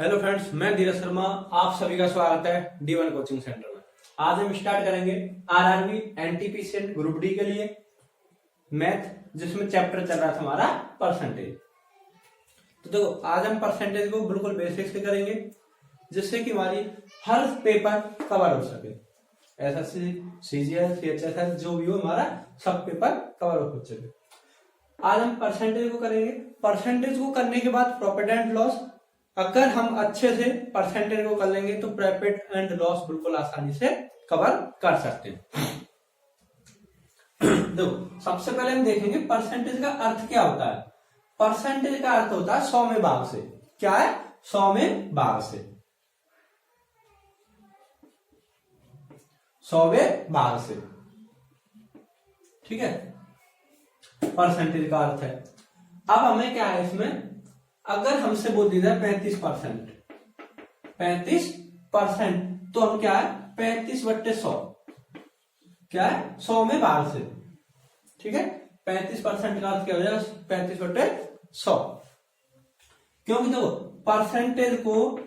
Hello friends, मैं धीरज शर्मा। आप सभी का स्वागत है D1 कोचिंग सेंटर में। आज हम स्टार्ट करेंगे आरआरबी एनटीपीसी ग्रुप डी के लिए मैथ, जिसमें चैप्टर चल रहा था हमारा परसेंटेज। तो देखो, आज हम परसेंटेज को बिल्कुल बेसिक से करेंगे, जिससे कि हमारी हर पेपर कवर हो सके। एसएससी, सीजीएल, सीएचएसएल जो भी हो, हमारा सब पेपर कवर हो सके। आज हम परसेंटेज को करेंगे। परसेंटेज को करने के बाद प्रॉफिट एंड लॉस, अगर हम अच्छे से परसेंटेज को कर लेंगे तो प्रॉफिट एंड लॉस बिल्कुल आसानी से कवर कर सकते हैं। देखो, सबसे पहले हम देखेंगे परसेंटेज का अर्थ क्या होता है। परसेंटेज का अर्थ होता है 100 में भाग से। क्या है? 100 में भाग से। 100 में भाग से, ठीक है, परसेंटेज का अर्थ है। अब हमें क्या है इसमें, अगर हमसे बोल दिया जाए 35%, 35%, तो हम क्या है 35/100, क्या है 100 में भाग से, ठीक है। 35% का अर्थ क्या हो जाएगा 35/100। क्योंकि देखो, परसेंटेज को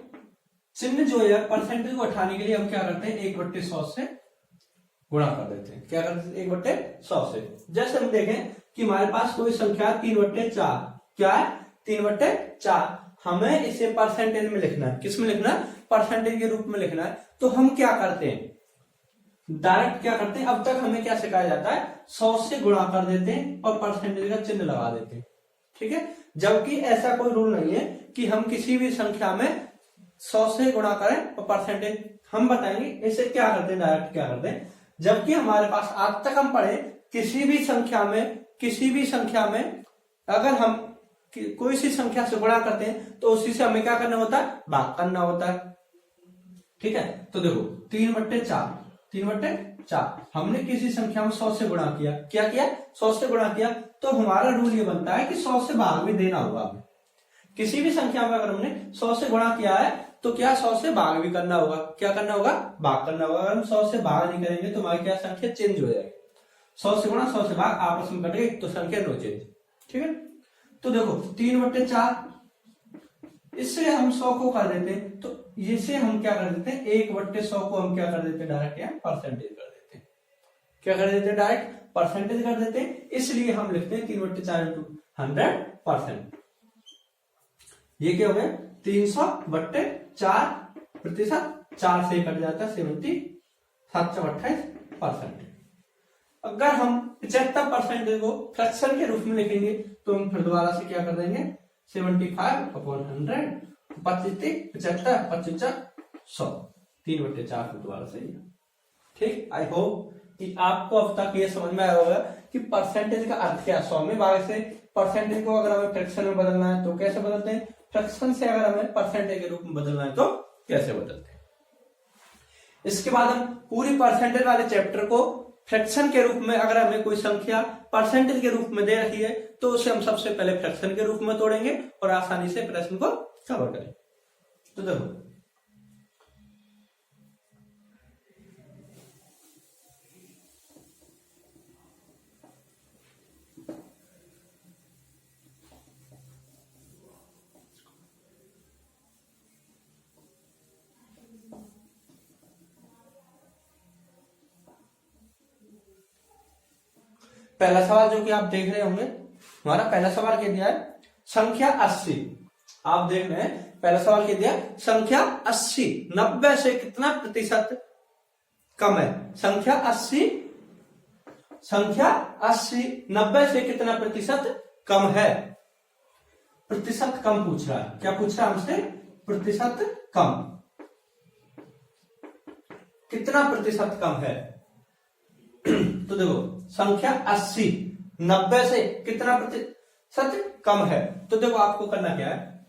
चिन्ह जो है, परसेंटेज को हटाने के लिए हम क्या करते हैं 1/100 से गुणा कर देते हैं। क्या करते हैं 1/100 से। जैसे हम देखें कि हमारे पास कोई संख्या 3/4, क्या है 3/4, हमें इसे परसेंटेज में लिखना है। किस में लिखना है? परसेंटेज के रूप में लिखना है। तो हम क्या करते हैं, डायरेक्ट क्या करते हैं, अब तक हमें क्या सिखाया जाता है 100 से गुणा कर देते हैं और परसेंटेज का चिन्ह लगा देते हैं, ठीक है। जबकि ऐसा कोई रूल नहीं है कि हम किसी भी संख्या में 100 से गुणा करें और परसेंटेज, हम बताएंगे इसे क्या करते हैं, डायरेक्ट क्या करते हैं। जबकि हमारे पास आज तक हम पढ़े किसी भी संख्या में अगर हम कोई सी संख्या से गुणा करते हैं तो उसी से हमें क्या करना होता है, भाग करना होता है, ठीक है। तो देखो 3/4 हमने किसी संख्या में 100 से गुणा किया। क्या किया? 100 से गुणा किया। तो हमारा रूल ये बनता है कि 100 से भाग भी देना होगा हमें। किसी भी संख्या में अगर हमने 100 से गुणा किया है तो क्या 100 से भाग भी करना होगा। क्या करना होगा? भाग करना होगा। अगर हम 100 से भाग नहीं करेंगे तो हमारी क्या संख्या चेंज हो जाएगी। 100 से गुणा 100 से भाग आपस में कटेगी तो संख्या नो चेंज, ठीक है। तो देखो 3/4, इससे हम 100 को कर देते हैं, तो इसे हम क्या कर देते हैं 1/100 को हम क्या कर देते हैं, डायरेक्ट यहाँ परसेंटेज कर देते हैं। क्या कर देते हैं? डायरेक्ट परसेंटेज कर देते हैं। इसलिए हम लिखते हैं 3/4 × 100%। ये क्या हो गया 300/4%। 4 से कट जाता है 728%। अगर हम 75% को फ्रैक्शन के रूप में लिखेंगे तो हम फिर दोबारा से क्या कर देंगे 75/100, 75, 100, 3/4 दोबारा से, ठीक। आई होप कि आपको अब तक ये समझ में आया होगा कि परसेंटेज का अर्थ क्या है। 100 में भाग से परसेंटेज को अगर हमें फ्रैक्शन में बदलना है तो कैसे बदलते हैं, फ्रैक्शन से अगर हमें परसेंटेज के रूप में बदलना है तो कैसे बदलते हैं। इसके बाद हम पूरी परसेंटेज वाले चैप्टर को फ्रैक्शन के रूप में, अगर हमें कोई संख्या परसेंटेज के रूप में दे रखी है तो उसे हम सबसे पहले फ्रैक्शन के रूप में तोड़ेंगे और आसानी से प्रश्न को कवर करेंगे। तो देखो, पहला सवाल जो कि आप देख रहे होंगे, हमारा पहला सवाल क्या दिया है, संख्या 80। आप देख रहे हैं पहला सवाल क्या दिया, संख्या 80 90 से कितना प्रतिशत कम है। संख्या 80 90 से कितना प्रतिशत कम है। प्रतिशत कम पूछ रहा है। क्या पूछ रहा है हमसे? प्रतिशत कम। कितना प्रतिशत कम है। तो देखो, संख्या 80 90 से कितना प्रतिशत कम है। तो देखो, आपको करना क्या है,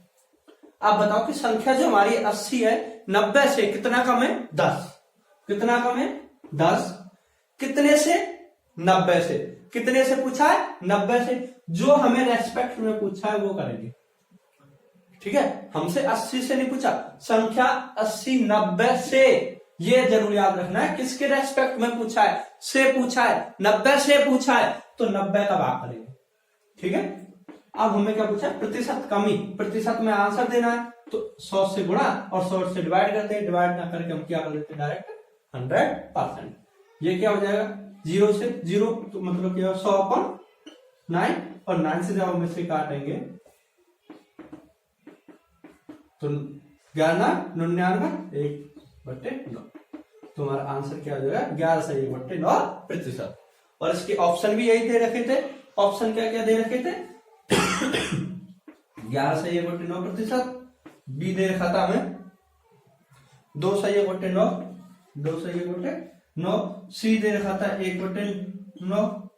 आप बताओ कि संख्या जो हमारी 80 है 90 से कितना कम है, 10। कितना कम है? 10। कितने से? 90 से। कितने से पूछा है? 90 से। जो हमें रेस्पेक्ट में पूछा है वो करेंगे, ठीक है। हमसे 80 से नहीं पूछा, संख्या 80 90 से, ये जरूर याद रखना है। किसके रेस्पेक्ट में पूछा है? से पूछा है, 90 से पूछा है, तो 90 का भाग करेंगे, ठीक है। अब हमें क्या पूछा है? प्रतिशत कमी। प्रतिशत में आंसर देना है, तो 100 से गुणा और 100 से डिवाइड करते हैं, डिवाइड ना करके हम क्या कर देते हैं डायरेक्ट 100%। ये क्या हो जाएगा 0 से 0 तो मतलब क्या 100/9 और 9 से जब हम इसे काटेंगे तो 11/99 1/9। तो हमारा आंसर क्या हो जाएगा 11/9%। और इसके ऑप्शन भी यही दे रखे थे। ऑप्शन क्या क्या दे रखे थे 11/9%। बी दे रखा था हमें 2/9, 2/9। सी दे रखा था 1/9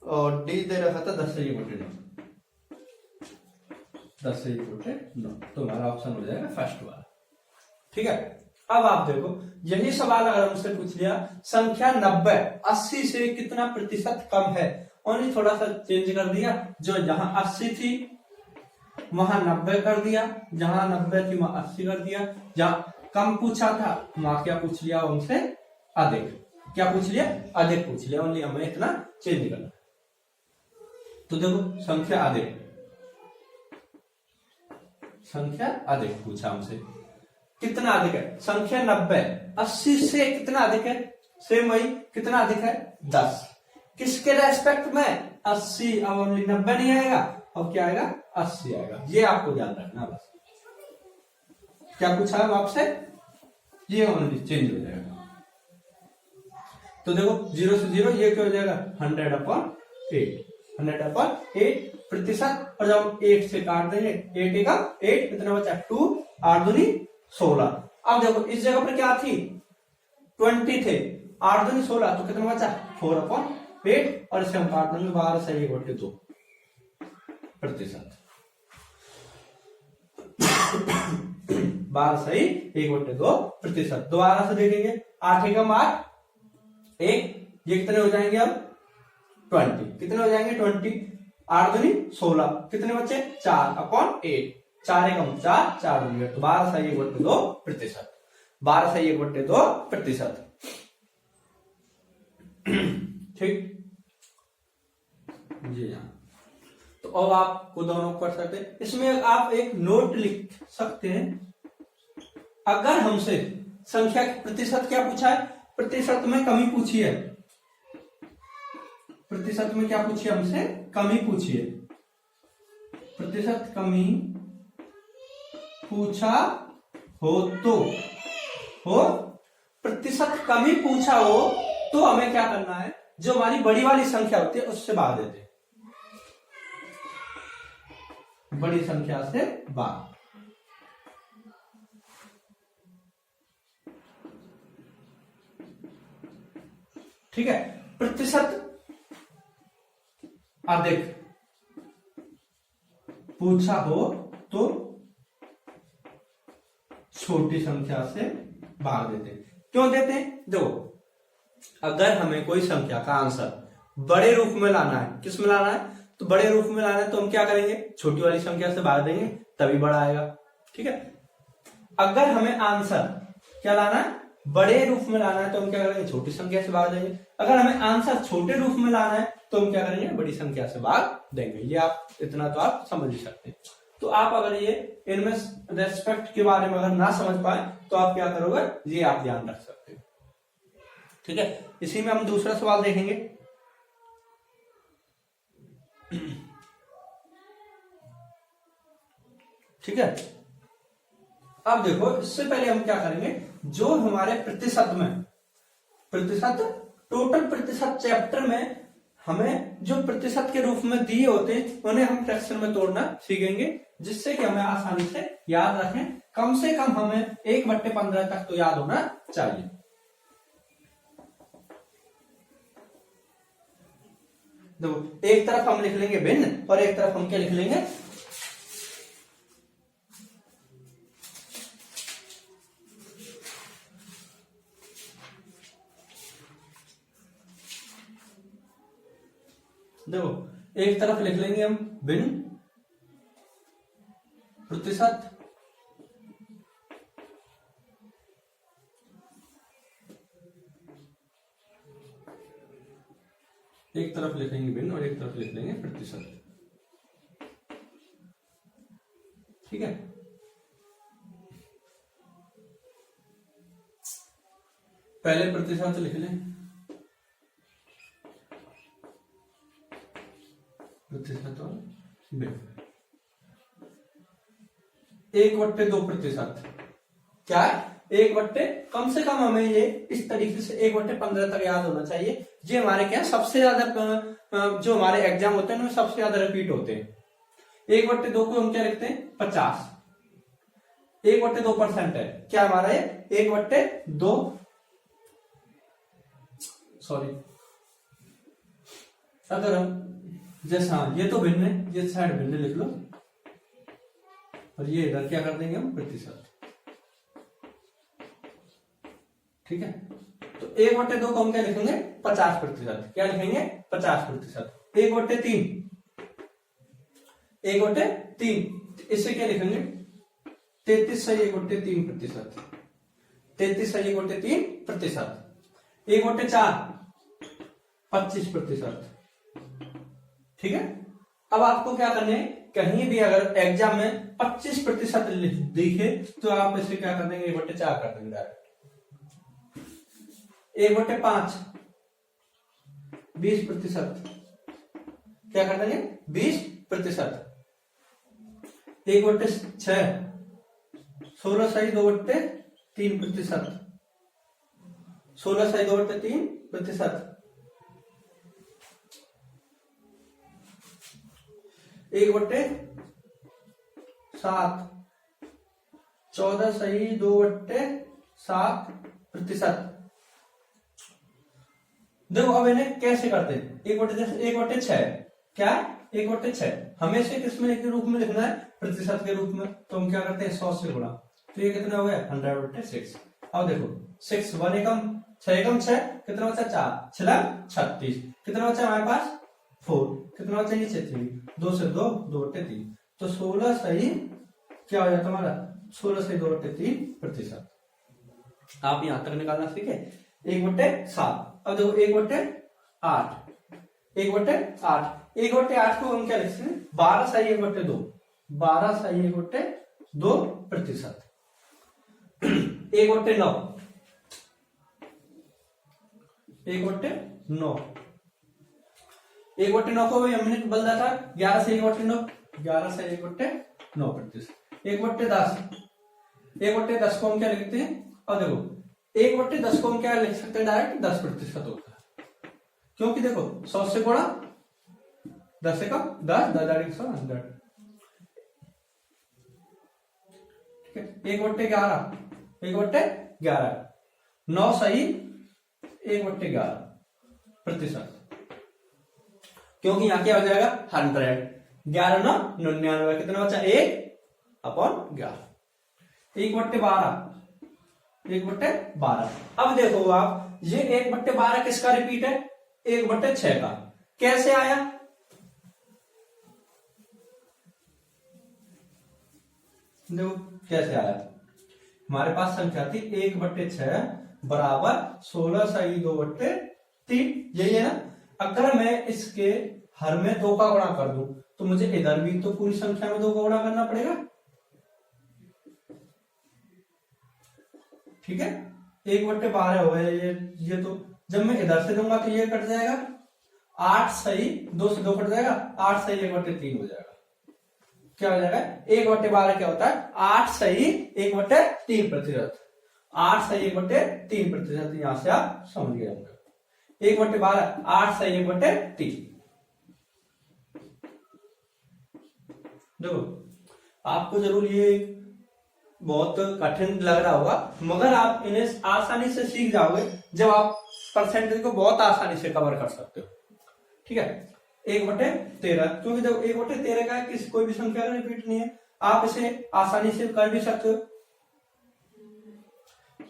और डी दे रखा था 10/9, 10/9। तो हमारा ऑप्शन हो जाएगा फर्स्ट वाला। ठीक है, अब आप देखो यही सवाल अगर हमसे पूछ लिया संख्या 90 80 से कितना प्रतिशत कम है, ओनली थोड़ा सा चेंज कर दिया, जो जहां 80 थी वहां 90 कर दिया, जहां 90 थी वहां 80 कर दिया, जहां कम पूछा था वहां क्या पूछ लिया उनसे अधिक, क्या पूछ लिया अधिक पूछ लिया, ओनली हमें इतना चेंज करना। तो देखो संख्या अधिक पूछा हमसे, कितना अधिक है संख्या 90 80 से कितना अधिक है, सेम वही कितना अधिक है 10, किसके रेस्पेक्ट में 80, अब ओनली 90 नहीं आएगा, अब क्या आएगा 80 आएगा। ये आपको ध्यान रखना बस, क्या पूछा है आपसे ये ओनली चेंज हो जाएगा। तो देखो 0 से 0 ये क्या हो जाएगा 100/8, 100/8% और जब 8 से काट देंगे 8 एक 8 कितना बचा 2, 8 दूनी 16। अब देखो इस जगह पर क्या थी 20 थे, 8 दूनी 16 तो कितना बचा 4/8 और इसे हम काट देंगे 12/1/2%। 12/1/2%। दोबारा से देखेंगे 8 एकम 8 1, ये कितने हो जाएंगे अब 20, कितने हो जाएंगे 20, 8 दूनी 16 कितने बचे 4/8, 4 एकम 4, 4 दूनी तो 12/1/2%, 12/1/2%। ठीक जी हाँ। तो अब आपको दोनों कर सकते हैं, इसमें आप एक नोट लिख सकते हैं, अगर हमसे संख्या प्रतिशत क्या पूछा है, प्रतिशत में कमी पूछी है, प्रतिशत में क्या पूछिए हमसे कमी पूछिए, प्रतिशत कमी पूछा हो तो हो, प्रतिशत कमी पूछा हो तो हमें क्या करना है, जो हमारी बड़ी वाली संख्या होती है उससे भाग देते हैं, बड़ी संख्या से भाग। ठीक है, प्रतिशत अधिक पूछा हो तो छोटी संख्या से भाग देते हैं। क्यों देते हैं, देखो अगर हमें कोई संख्या का आंसर बड़े रूप में लाना है, किस में लाना है, तो बड़े रूप में लाना है तो हम क्या करेंगे छोटी वाली संख्या से भाग देंगे तभी बड़ा आएगा। ठीक है, अगर हमें आंसर क्या लाना है बड़े रूप में लाना है तो हम क्या करेंगे छोटी संख्या से भाग देंगे, अगर हमें आंसर छोटे रूप में लाना है तो हम क्या करेंगे बड़ी संख्या से भाग देंगे। ये आप इतना तो आप समझ ही सकते हैं। तो आप अगर ये इनमें रेस्पेक्ट के बारे में अगर ना समझ पाए तो आप क्या करोगे, ये आप ध्यान रख सकते हैं। ठीक है, इसी में हम दूसरा सवाल देखेंगे। ठीक है, अब देखो इससे पहले हम क्या करेंगे, जो हमारे प्रतिशत में प्रतिशत टोटल प्रतिशत चैप्टर में हमें जो प्रतिशत के रूप में दिए होते हैं उन्हें हम फ्रैक्शन में तोड़ना सीखेंगे, जिससे कि हमें आसानी से याद रखें, कम से कम हमें 1/15 तक तो याद होना चाहिए। देखो एक तरफ हम लिख लेंगे भिन्न और एक तरफ हम क्या लिख लेंगे देखो एक तरफ लिख लेंगे हम भिन्न प्रतिशत एक तरफ लिखेंगे भिन्न और एक तरफ लिख लेंगे प्रतिशत। ठीक है, पहले प्रतिशत लिख लें, प्रतिशत और बिल्कुल 1/2%। क्या है? 1/, कम से कम हमें ये इस तरीके से 1/15 तक याद होना चाहिए। ये हमारे क्या सबसे ज्यादा जो हमारे एग्जाम होते हैं उनमें सबसे ज्यादा रिपीट होते हैं। 1/2 को हम क्या लिखते हैं? 50। 1/2% है क्या हमारा ये? 1/2, सॉरी, अगर हम जैसे, हाँ ये तो भिन्न है, ये साइड भिन्न लिख लो और ये इधर क्या कर देंगे हम? प्रतिशत। ठीक है, तो 1/2 को हम क्या लिखेंगे? 50%। क्या लिखेंगे? 50%। 1/3, 1/3 इससे क्या लिखेंगे? 33/3%। 33/3%। 1/4 25%। ठीक है, अब आपको क्या करना है? कहीं भी अगर एग्जाम में 25% दिखे तो आप इसे क्या कर देंगे? 1/4 कर देंगे डायरेक्ट। 1/5 20%। क्या कर देंगे? 20%। 1/6 16/2/3%। 16/2/3%। 1/7 14/2/7%। देखो अब इन्हें कैसे करते हैं? 1/6 क्या? 1/6 हमें से किसमें के रूप में लिखना है? प्रतिशत के रूप में। तो हम क्या करते हैं? 100 से गुणा। तो ये कितना हो गया? 100/6। अब देखो 6 1 एकम 6 एकम 6 कितना बचा? 4 6 36। कितना बचा हमारे पास? 4। कितना बचा? नीचे 3। 2 से 2 2/3। तो 16 सही क्या हो जाता हमारा? 16/2/3%। आप यहां तक निकालना सीखे। 1/7। अब देखो 1/8 1/8 1/8 को हम क्या लिखते हैं? 12/1/2 12/1/2%। 1/9 1/9 1/9 को भी हमने बदल दिया था 11/1/9 11/1/9%। 1/10 1/10 को हम क्या लिखते हैं? और देखो 1/10 को हम क्या लिख सकते हैं? डायरेक्ट 10% होता है, क्योंकि देखो 100 से गुणा 10 से कम 10 10 100 ठीक है। 1/11 1/11 9 सही 1/11%। क्योंकि यहां क्या हो जाएगा? 100। 11 9 99। कितना बचा? 1/11। 1/12 1/12। अब देखो आप, ये 1/12 किसका रिपीट है? 1/6 का। कैसे आया? देखो कैसे आया। हमारे पास संख्या थी 1/6 बराबर 16/2/3। यही है ना? अगर मैं इसके हर में 2 का गुणा कर दूं तो मुझे इधर भी तो पूरी संख्या में 2 का गुणा करना पड़ेगा। ठीक है, 1/12 हो गया ये तो जब मैं इधर से दूंगा तो ये कट जाएगा। 8 सही 2 से 2 कट जाएगा। 8 सही 1/3 हो जाएगा। क्या हो जाएगा? 1/12 क्या होता है? 8 सही 1/3%। 8 सही 1/3%। यहां से आप समझ गए होंगे। 1/12 8 सही 1/3। देखो आपको जरूर ये बहुत कठिन लग रहा होगा, मगर आप इन्हें आसानी से सीख जाओगे जब आप परसेंटेज को बहुत आसानी से कवर कर सकते हो। ठीक है, 1/13, क्योंकि जब 1/13 का किसी कोई भी संख्या का रिपीट नहीं है, आप इसे आसानी से कर भी सकते हो।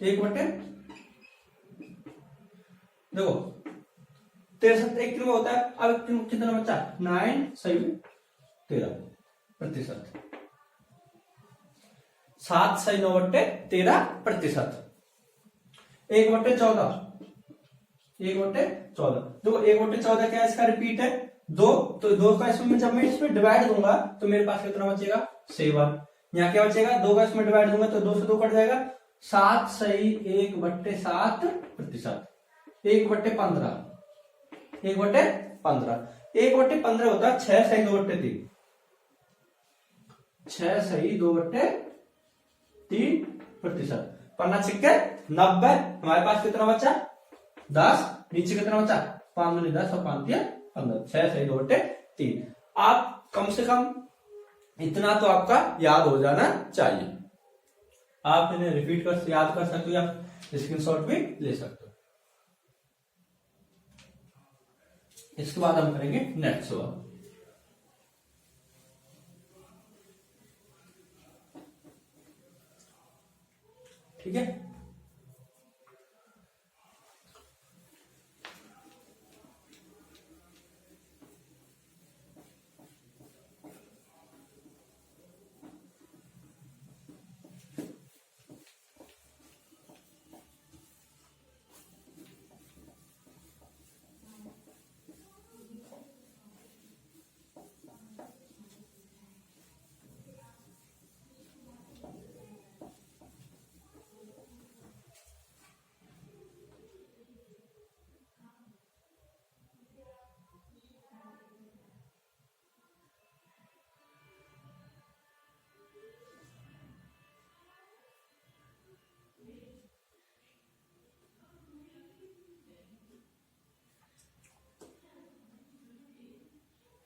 1/, देखो 63 एक किलो होता है। अब कितना बचा? 9 सही 13%। 7 सही 9/13%। 1/14 1/14। देखो 1/14 क्या है? इसका रिपीट है 2। तो 2 का इसमें जब मैं इसमें डिवाइड दूंगा तो मेरे पास कितना बचेगा? 7। यहाँ क्या बचेगा? 2 का इसमें डिवाइड दूंगा तो 2 से 2 कट जाएगा। 7 सही 1/7%, 1/15, 1/15, 1/15 होता है 6 सही 2/3, 6 सही 2/3%। पन्ना छिक्के 90, हमारे पास कितना बचा 10, नीचे कितना बचा 5 दूनी 10 और 5 तिया 15, 6 सही 2/3। आप कम से कम इतना तो आपका याद हो जाना चाहिए। आप इन्हें रिपीट कर याद कर सकते हो या स्क्रीनशॉट भी ले सकते हो। इसके बाद हम करेंगे नेक्स्ट सवाल। ठीक है,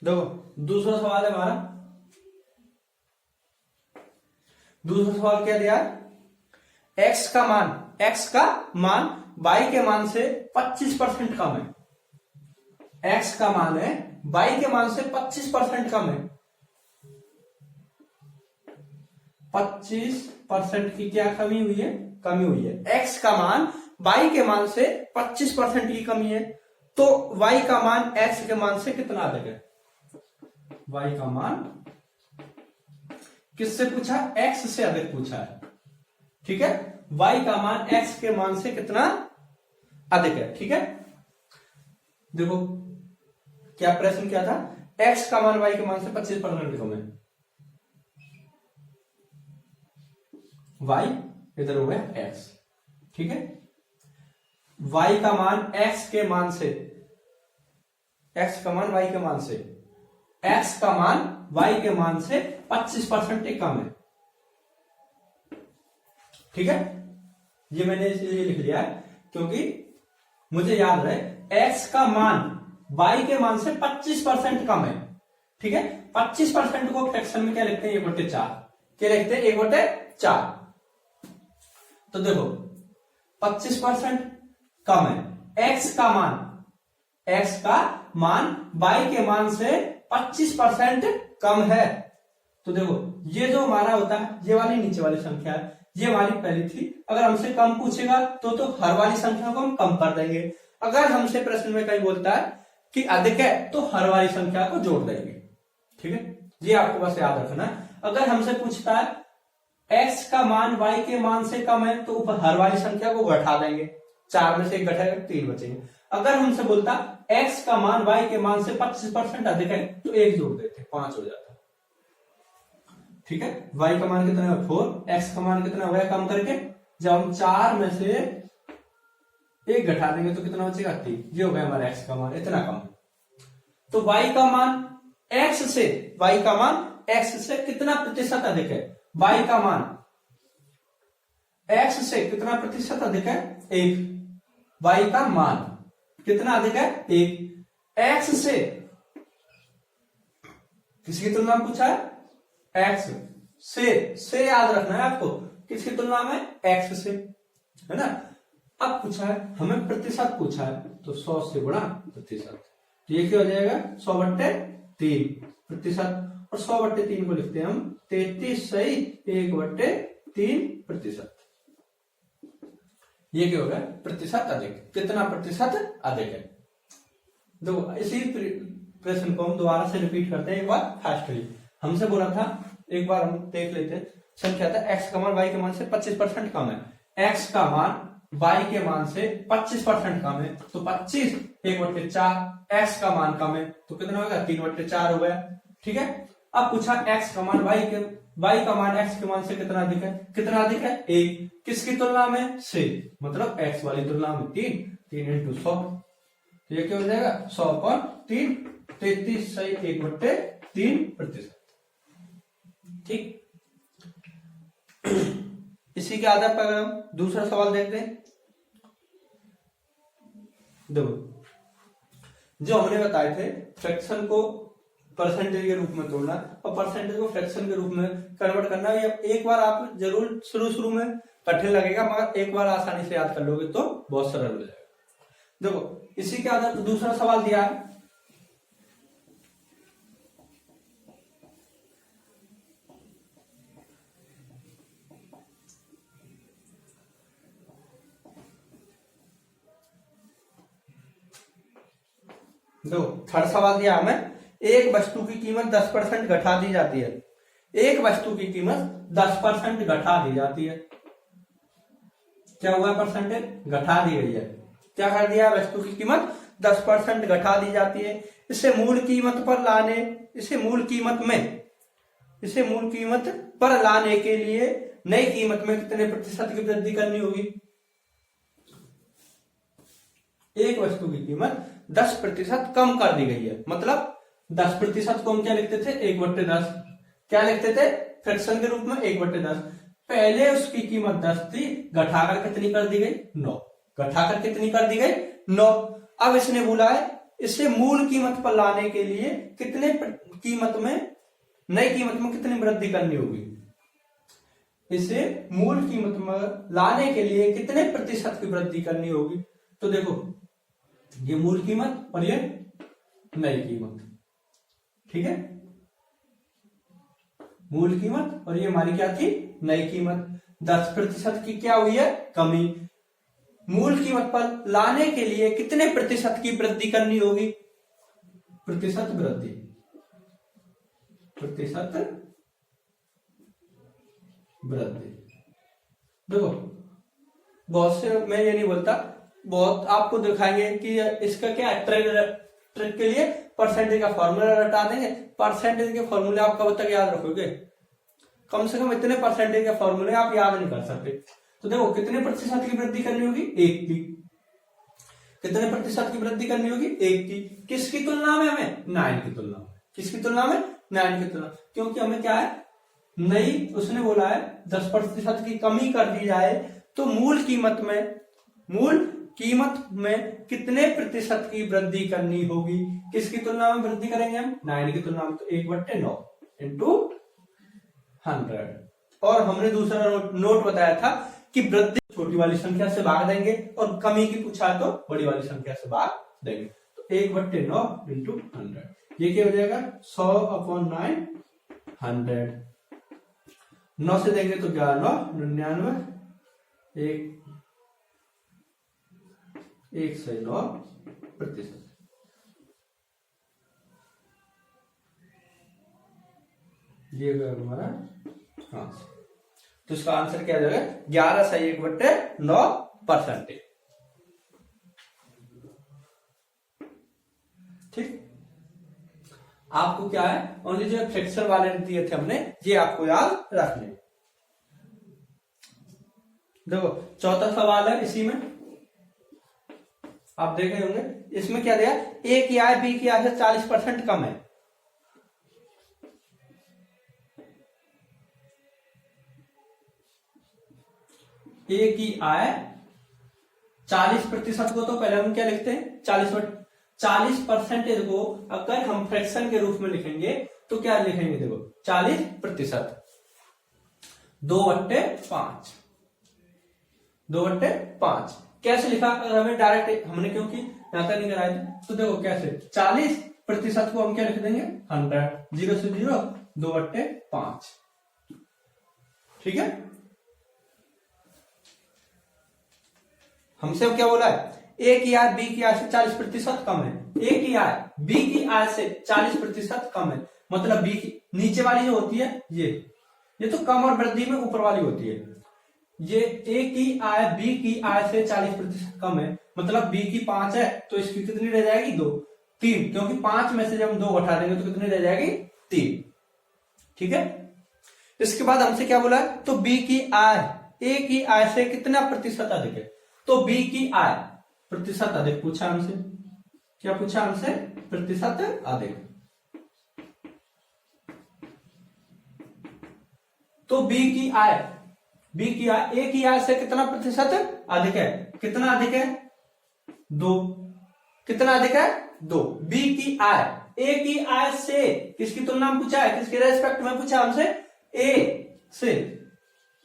देखो दूसरा सवाल है हमारा। दूसरा सवाल क्या दिया, x का मान y के मान से 25% कम है। x का मान है y के मान से 25% कम है। 25% की क्या कमी हुई है, कमी हुई है। x का मान y के मान से 25% की कमी है, तो y का मान x के मान से कितना अधिक है। y का मान किससे पूछा, x से अधिक पूछा है। ठीक है, y का मान x के मान से कितना अधिक है। ठीक है, देखो क्या प्रश्न क्या था, x का मान y के मान से 25% कम है। y इधर हो गया x। ठीक है, y का मान x के मान से, x का मान y के मान से, x का मान y के मान से 25% कम है। ठीक है, ये मैंने इसलिए लिख लिया है क्योंकि मुझे याद रहे x का मान y के मान से 25% कम है। ठीक है, 25% को फ्रैक्शन में क्या लिखते हैं, 1/4। क्या लिखते हैं, 1/4। तो देखो 25% कम है, x का मान y के मान से 25% कम है। तो देखो ये जो हमारा होता है, ये वाली नीचे वाली संख्या है, ये हमारी पहली थी। अगर हमसे कम पूछेगा तो हर वाली संख्या को हम कम कर देंगे। अगर हमसे प्रश्न में कहीं बोलता है कि अधिक है तो हर वाली संख्या को जोड़ देंगे। ठीक है, ये आपको बस याद रखना है। अगर हमसे पूछता है x का मान y के मान से कम है तो ऊपर हर वाली संख्या को घटा देंगे, 4 में से 1 घटेगा 3 बचेंगे। अगर हमसे बोलता x का मान y के मान से 25% अधिक है तो 1 जोड़ देते, 5 हो जाता। ठीक है, y का मान कितना है 4, x का मान कितना हो गया कम करके, जब हम 4 में से 1 घटा देंगे तो कितना बचेगा 3। ये हो गया हमारा x का मान, इतना कम। तो y का मान x से कितना प्रतिशत अधिक है, y का मान x से कितना प्रतिशत अधिक है, 1। y का मान कितना अधिक है, 1। x से किसकी तुलना में पूछा है, x से याद रखना है आपको, किसकी तुलना में, x से, है ना। अब पूछा है हमें प्रतिशत पूछा है तो 100 से गुणा प्रतिशत, तो ये क्या हो जाएगा 100/3 प्रतिशत, और 100/3 को लिखते हैं हम 33 सही 1/3%। ये क्या हो गया, प्रतिशत अधिक। कितना प्रतिशत अधिक है। देखो इसी प्रश्न को हम दोबारा से रिपीट करते हैं एक बार फास्टली। हमसे बोला था, एक बार हम देख लेते हैं। संख्या था x का मान y के मान से 25% कम है, x का मान y के मान से 25% कम है, तो 25 1/4, x का मान कम है तो कितना होगा 3/4 हो गया। ठीक है, अब पूछा x का मान y के y का मान x के मान से कितना अधिक है? कितना अधिक है? 1। किसकी तुलना में? से, मतलब x वाली तुलना में 3। 3 इंटू 100, तो ये क्या हो जाएगा? 100/3, 33/1/3%। ठीक। इसी के आधार पर अगर हम दूसरा सवाल देखते हैं, देखो जो हमने बताए थे फ्रैक्शन को परसेंटेज के रूप में तोड़ना और परसेंटेज को फ्रैक्शन के रूप में कन्वर्ट करना, ये एक बार आप जरूर शुरू में कठिन लगेगा, मगर एक बार आसानी से याद कर लोगे तो बहुत सरल हो जाएगा। देखो इसी के आधार पर दूसरा सवाल दिया है, दो थर्ड सवाल दिया हमें, एक वस्तु की कीमत 10% घटा दी जाती है। एक वस्तु की कीमत 10% घटा दी जाती है। क्या हुआ? परसेंटेज घटा दी गई है। क्या कर दिया? वस्तु की कीमत 10% घटा दी जाती है। इसे मूल कीमत पर लाने, इसे मूल कीमत पर लाने के लिए नई कीमत में कितने प्रतिशत की वृद्धि करनी होगी? एक वस्तु की कीमत 10% कम कर दी गई है, मतलब 10% को हम क्या लिखते थे? 1/10। क्या लिखते थे? फ्रैक्शन के रूप में 1/10। पहले उसकी कीमत 10 थी, घटाकर कितनी कर दी गई? 9। घटाकर कितनी कर दी गई? 9। अब इसने बोला है इसे मूल कीमत पर लाने के लिए कितने कीमत में, नई कीमत में कितनी वृद्धि करनी होगी? इसे मूल कीमत में लाने के लिए कितने प्रतिशत की वृद्धि करनी होगी? तो देखो ये मूल कीमत और ये नई कीमत, ठीक है। मूल कीमत और ये हमारी क्या थी? नई कीमत। 10% की क्या हुई है? कमी। मूल कीमत पर लाने के लिए कितने प्रतिशत की वृद्धि करनी होगी? प्रतिशत वृद्धि, प्रतिशत वृद्धि। देखो बहुत से, मैं ये नहीं बोलता, बहुत आपको दिखाएंगे कि इसका क्या है, ट्रिक के लिए परसेंटेज का फॉर्मूला रटा देंगे। परसेंटेज के फॉर्मूले आप कब तक याद रखोगे? कम से कम इतने परसेंटेज के फॉर्मूले आप याद नहीं कर सकते। तो देखो कितने प्रतिशत की वृद्धि करनी होगी? 1 की। कितने प्रतिशत की वृद्धि करनी होगी? 1 की। किसकी तुलना में? हमें 9 की तुलना में। किसकी तुलना में? 9 की तुलना, क्योंकि हमें क्या है, नई, उसने बोला है 10% की कमी कर दी जाए तो मूल कीमत में कितने प्रतिशत की वृद्धि करनी होगी? किसकी तुलना में वृद्धि करेंगे हम? 9 की तुलना में। तो 1/9 इंटू 100। और हमने दूसरा नोट बताया था कि वृद्धि छोटी वाली संख्या से भाग देंगे और कमी की पूछा तो बड़ी वाली संख्या से भाग देंगे। तो 1/9 इंटू 100, ये क्या हो जाएगा? 100/9, 100। 9 से देंगे तो 11, 99, 109%। ये हमारा आंसर। तो इसका आंसर क्या जाएगा? 11/1/9%। ठीक। आपको क्या है, ओनली जो फ्रैक्शन वाले दिए थे हमने, ये आपको याद रखने। देखो चौथा सवाल है, इसी में आप देखे होंगे, इसमें क्या दिया? ए की आय बी की आय से 40% कम है। ए की आय 40% को तो पहले हम क्या लिखते हैं? 40% को अगर हम फ्रैक्शन के रूप में लिखेंगे तो क्या लिखेंगे? देखो 40%, 2/5। 2/5 कैसे लिखा? अगर हमें डायरेक्ट, हमने क्योंकि यहां तक नहीं कराया था, तो देखो कैसे 40% को हम क्या लिख देंगे? 100, 0 से 0, 2/5। ठीक है। हमसे क्या बोला है? ए की आय बी की आय से 40% कम है। ए की आय बी की आय से 40% कम है, मतलब बी की नीचे वाली जो होती है ये तो कम और वृद्धि में ऊपर वाली होती है। ये ए की आय बी की आय से 40% कम है, मतलब बी की 5 है तो इसकी कितनी रह जाएगी? 2, 3, क्योंकि 5 में से जब हम 2 घटा देंगे तो कितनी रह जाएगी? 3। ठीक है। इसके बाद हमसे क्या बोला है, तो बी की आय ए की आय से कितना प्रतिशत अधिक है, तो बी की आय प्रतिशत अधिक पूछा हमसे, क्या पूछा हमसे, प्रतिशत अधिक। तो बी की आय ए की आय से कितना प्रतिशत अधिक है, कितना अधिक है, 2, कितना अधिक है, 2। बी की आय ए की आय से किसकी तुलना में पूछा है, किसके रेस्पेक्ट में पूछा हमसे, ए से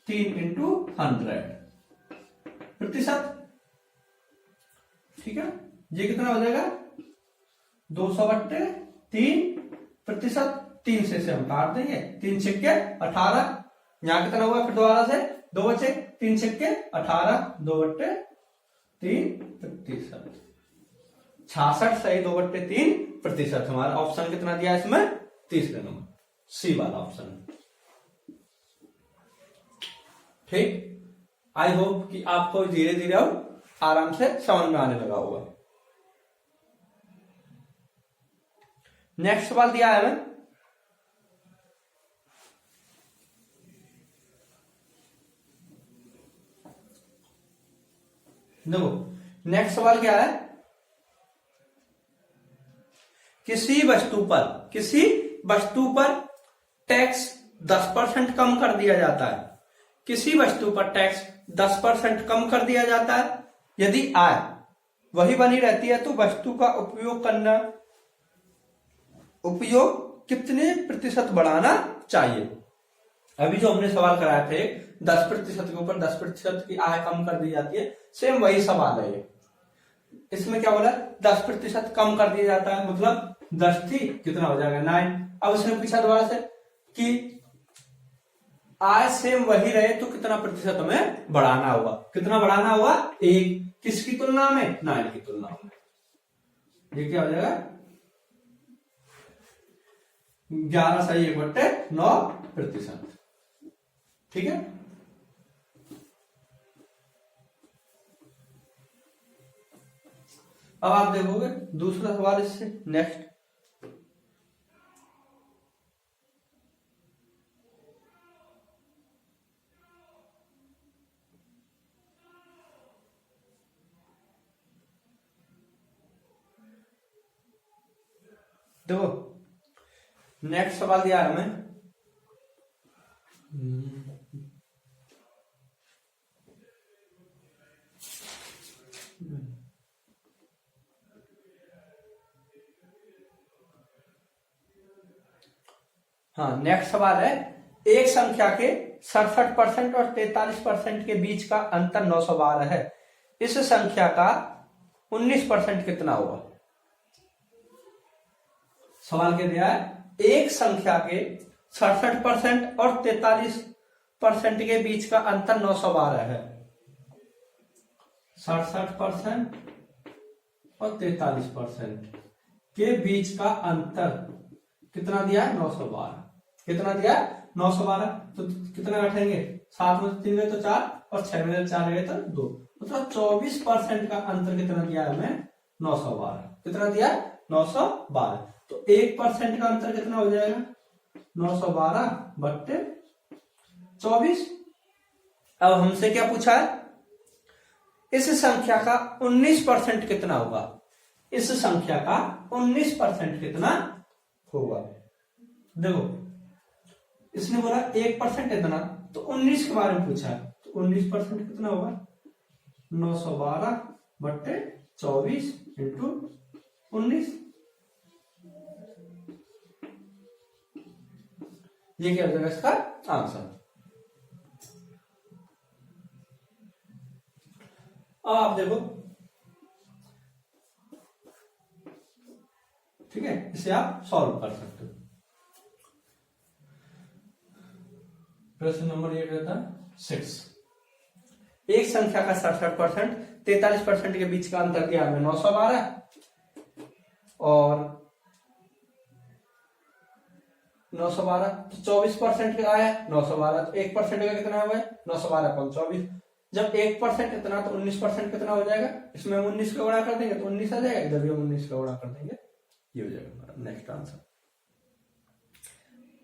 3 इंटू 100 प्रतिशत, ठीक है। ये कितना हो जाएगा, 200/3 प्रतिशत, 3 से हम काट देंगे, 3 छक्के 18, यहां कितना हुआ, फिर दोबारा से 2 बचे, 3 छक्के 18, 2/3 प्रतिशत, 66 सही 2/3 प्रतिशत। हमारा ऑप्शन कितना दिया इसमें, 30 नंबर, सी वाला ऑप्शन। ठीक, आई होप कि आपको धीरे धीरे अब आराम से समझ में आने लगा होगा। नेक्स्ट सवाल दिया है हमें, देखो नेक्स्ट सवाल क्या है, किसी वस्तु पर टैक्स 10% कम कर दिया जाता है, किसी वस्तु पर टैक्स 10% कम कर दिया जाता है, यदि आय वही बनी रहती है तो वस्तु का उपयोग कितने प्रतिशत बढ़ाना चाहिए। अभी जो हमने सवाल कराए थे 10% के ऊपर 10% की आय कम कर दी जाती है, सेम वही सवाल है ये। इसमें क्या बोला, 10% कम कर दिया जाता है, मतलब 10 थी, कितना हो जाएगा 9। अब उसने पूछा दोबारा से कि आय सेम वही रहे तो कितना प्रतिशत हमें बढ़ाना होगा, कितना बढ़ाना होगा, 1, किसकी तुलना में, 9 की तुलना में। ये क्या हो जाएगा, 11 सही 1/9 प्रतिशत, ठीक है। अब आप देखोगे दूसरा सवाल इससे नेक्स्ट, देखो नेक्स्ट सवाल दिया है हमें, हाँ नेक्स्ट सवाल है, एक संख्या के 67% और 43% के बीच का अंतर 912 है, इस संख्या का 19% कितना होगा। सवाल क्या दिया है, एक संख्या के 67% और 43% के बीच का अंतर 912 है, 67% और 43% के बीच का अंतर कितना दिया है, 912, कितना दिया है 912, तो कितना बैठेंगे, 7 में 3 गए तो 4 और 6 में 4 गए तो 2, मतलब 24% का अंतर कितना दिया है हमें, 912, कितना दिया है 912, तो 1% का अंतर कितना हो जाएगा, 912/24। अब हमसे क्या पूछा है, इस संख्या का 19% कितना होगा, इस संख्या का 19% कितना होगा। देखो इसने बोला 1% इतना, तो 19 के बारे में पूछा है, तो 19% कितना होगा, 912/24 इंटू 19, ये क्या हो जाएगा इसका आंसर। अब आप देखो, ठीक है, इसे आप सॉल्व कर सकते हो। प्रश्न नंबर 8 रहता 6, एक संख्या का 67% 43% के बीच का अंतर दिया हमें 912 और 912, तो 24% का आया 912, तो 1% का कितना हुआ है 912/24। जब 1% इतना तो 19% कितना हो जाएगा, इसमें हम 19 का गुणा कर देंगे तो 19 आ जाएगा, इधर भी हम 19 का गुणा कर देंगे, ये हो जाएगा हमारा नेक्स्ट आंसर।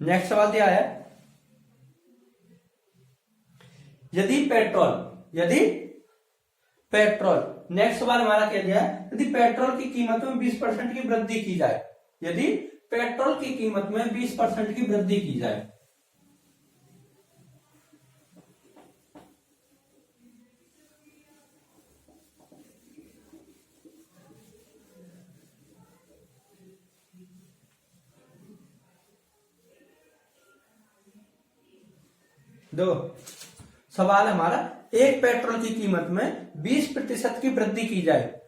नेक्स्ट सवाल दिया है, यदि पेट्रोल नेक्स्ट सवाल हमारा क्या दिया है, यदि पेट्रोल की कीमत में 20% की वृद्धि की जाए, यदि पेट्रोल की कीमत में 20% की वृद्धि की जाए, दो सवाल हमारा, एक पेट्रोल की कीमत में 20% की वृद्धि की जाए,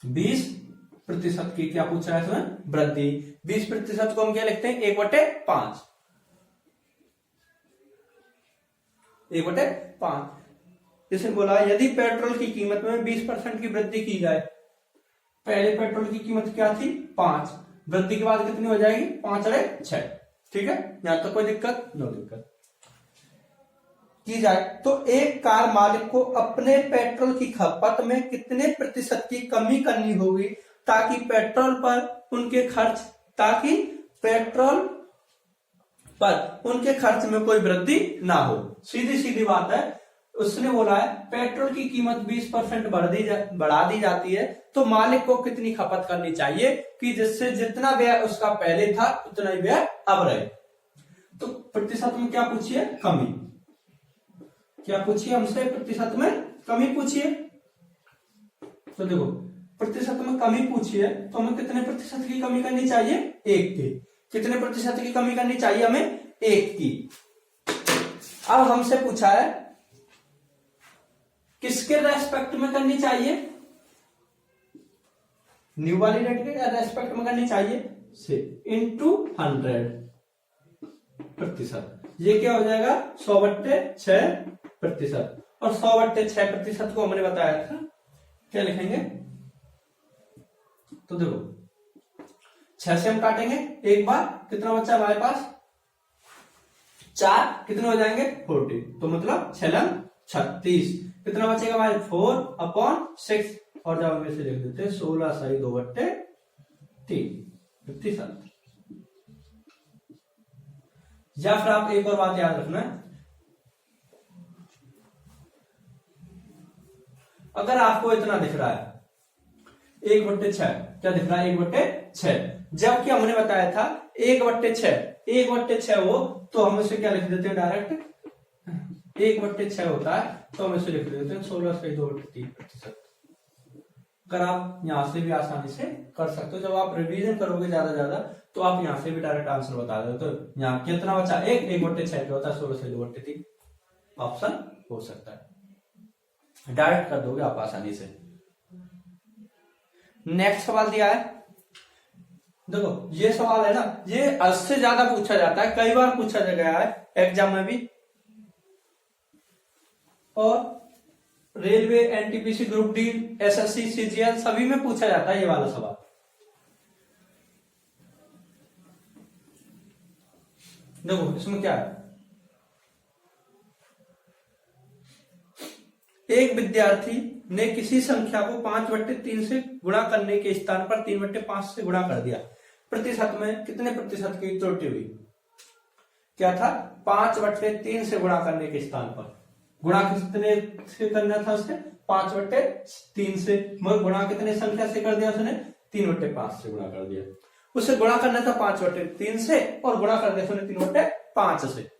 20% की क्या पूछा है इसमें, वृद्धि। 20% को हम क्या लिखते हैं, 1/5, 1/5। इसने बोला यदि पेट्रोल की कीमत में 20% की वृद्धि की जाए, पहले पेट्रोल की कीमत क्या थी 5, वृद्धि के बाद कितनी हो जाएगी 5/6, ठीक है, यहां तो कोई दिक्कत, नो दिक्कत की जाए तो एक कार मालिक को अपने पेट्रोल की खपत में कितने प्रतिशत की कमी करनी होगी ताकि पेट्रोल पर उनके खर्च में कोई वृद्धि ना हो। सीधी सीधी बात है, उसने बोला है पेट्रोल की कीमत 20% बढ़ा दी जाती है तो मालिक को कितनी खपत करनी चाहिए कि जिससे जितना व्यय उसका पहले था उतना ही व्यय अब रहे। तो प्रतिशत में क्या पूछिए, कमी, क्या पूछिए हमसे, प्रतिशत में कमी पूछिए। तो देखो प्रतिशत में कमी पूछिए तो हमें कितने प्रतिशत की कमी करनी चाहिए, 1 की। कितने प्रतिशत की कमी करनी चाहिए हमें, 1 की। अब हमसे पूछा है किसके रेस्पेक्ट में करनी चाहिए, न्यू वाली रेट के रेस्पेक्ट में करनी चाहिए, से इंटू 100%। ये क्या हो जाएगा 100/6%। और 100/6% को हमने बताया था क्या लिखेंगे, तो देखो 6 से हम काटेंगे एक बार, कितना बच्चा हमारे पास 4, कितने हो जाएंगे 40, तो मतलब 6×36, कितना बचेगा हमारे 4/6, और जब हम इसे लिख देते हैं 16 सही 2/3, 57। या फिर आप एक और बात याद रखना, अगर आपको इतना दिख रहा है 1/6, क्या दिख रहा है 1/6, जबकि हमने बताया था 1/6 हो तो हम इसे क्या लिख देते हैं डायरेक्ट 1/6 होता है तो हम इसे लिख देते हैं 16 से 2/3%। अगर आप यहां से भी आसानी से कर सकते हो, जब आप रिवीजन करोगे ज्यादा तो आप यहां से भी डायरेक्ट आंसर बता दो। तो यहाँ कितना बचा 1/6 होता है 16 से 2/3, ऑप्शन हो सकता है, डायरेक्ट कर दोगे आप आसानी से। नेक्स्ट सवाल दिया है, देखो ये सवाल है ना, ये 80 से ज्यादा पूछा जाता है, कई बार पूछा गया है एग्जाम में भी, और railway, NTPC, group D, SSC, CGL सभी में पूछा जाता है ये वाला सवाल। देखो इसमें क्या है, एक विद्यार्थी ने किसी संख्या को 5/3 से गुणा करने के स्थान पर 3/5 से गुणा कर दिया, प्रतिशत में कितने प्रतिशत की त्रुटि हुई, क्या था 5/3 से गुणा करने के स्थान पर, गुणा कितने से करना था उसने 5/3 से, मगर गुणा कितने संख्या से कर दिया उसने 3/5 से गुणा कर दिया, उसे गुणा करना था 5/3 से और गुणा कर दिया उसने 3/5 से।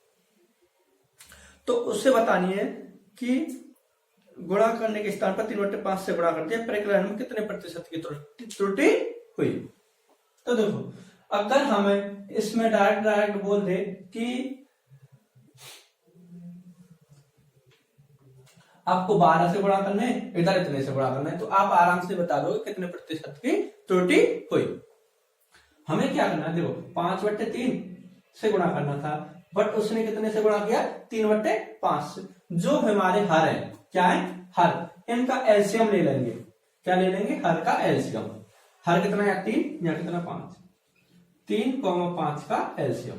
तो उससे बतानी है कि गुणा करने के स्थान पर 3/5 से गुणा कर दिया, परिकलन में कितने प्रतिशत की त्रुटि हुई। तो देखो अगर हमें इसमें डायरेक्ट बोल दे कि आपको 12 से गुणा करना है, इधर इतने से गुणा करना है, तो आप आराम से बता दोगे कितने प्रतिशत की त्रुटि हुई। हमें क्या करना है, देखो 5/3 से गुणा करना था, बट उसने कितने से गुणा किया 3/5 से, जो हमारे हर है, क्या है हर, इनका एलसीएम ले लेंगे, क्या ले लेंगे हर का एलसीएम, हर कितना है 3 या कितना 5, 3,5 का एलसीएम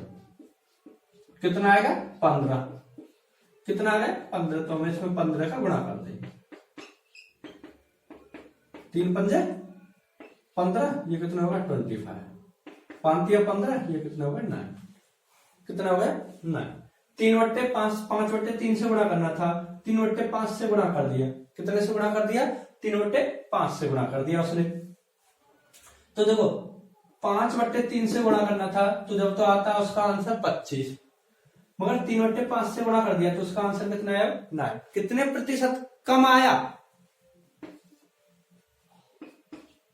कितना आएगा 15, कितना आ गया 15, तो हम इसमें 15 का गुणा कर देंगे, 3×5 15, ये कितना होगा 25, 5 या 15, ये कितना होगा 9, कितना हो गया 9, 3/5, 5/3 से गुणा करना था, 3/5 से गुणा कर दिया। कितने से गुणा कर दिया? 3/5 से गुणा कर दिया उसने। तो देखो 5/3 से गुणा करना था तो जब तो आता है उसका आंसर 25, मगर 3/5 से गुणा कर दिया तो उसका आंसर कितना आया? 9। कितने प्रतिशत कम आया?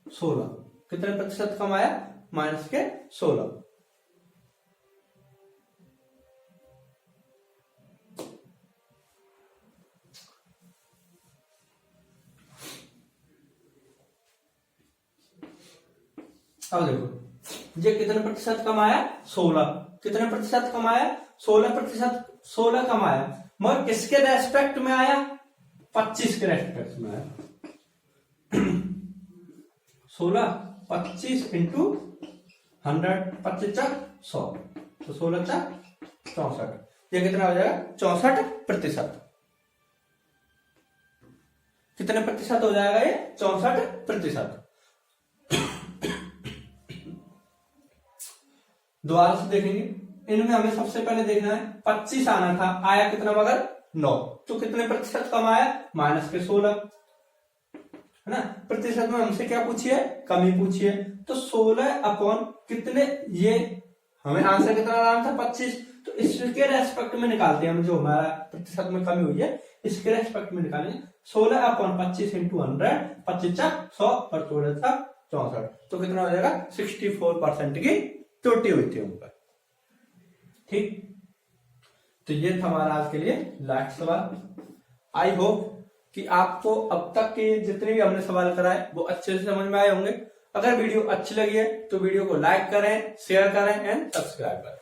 16। कितने प्रतिशत कम आया? -16। अब देखो ये कितने प्रतिशत कम आया? 16। कितने प्रतिशत कम आया? 16%। 16 कम आया, मगर किसके रेस्पेक्ट में आया? 25 के रेस्पेक्ट में आया। 16, 25 इंटू 100, 25 × 100, तो 16 × 64। ये कितना हो जाएगा? 64%। कितने प्रतिशत हो जाएगा ये? 64%। दोबारा से देखेंगे, इनमें हमें सबसे पहले देखना है 25 आना था, आया कितना? मगर 9। तो कितने प्रतिशत कम आया? -16, है ना। प्रतिशत में हमसे क्या पूछिए? कमी पूछिए। तो 16 अपॉन कितने, ये हमें आंसर कितना आना था? 25। तो इसके रेस्पेक्ट में निकालते हैं हम, जो हमारा प्रतिशत में कमी हुई है इसके रेस्पेक्ट में निकालेंगे। 16 अपॉन 25 इंटू 100, 25 × 100 और 16 × 64, तो कितना हो जाएगा? 64% की त्रुटि हुई थी उन पर। ठीक, तो ये था हमारा आज के लिए लास्ट सवाल। आई होप कि आपको अब तक के जितने भी हमने सवाल कराए वो अच्छे से समझ में आए होंगे। अगर वीडियो अच्छी लगी है तो वीडियो को लाइक करें, शेयर करें एंड सब्सक्राइब करें।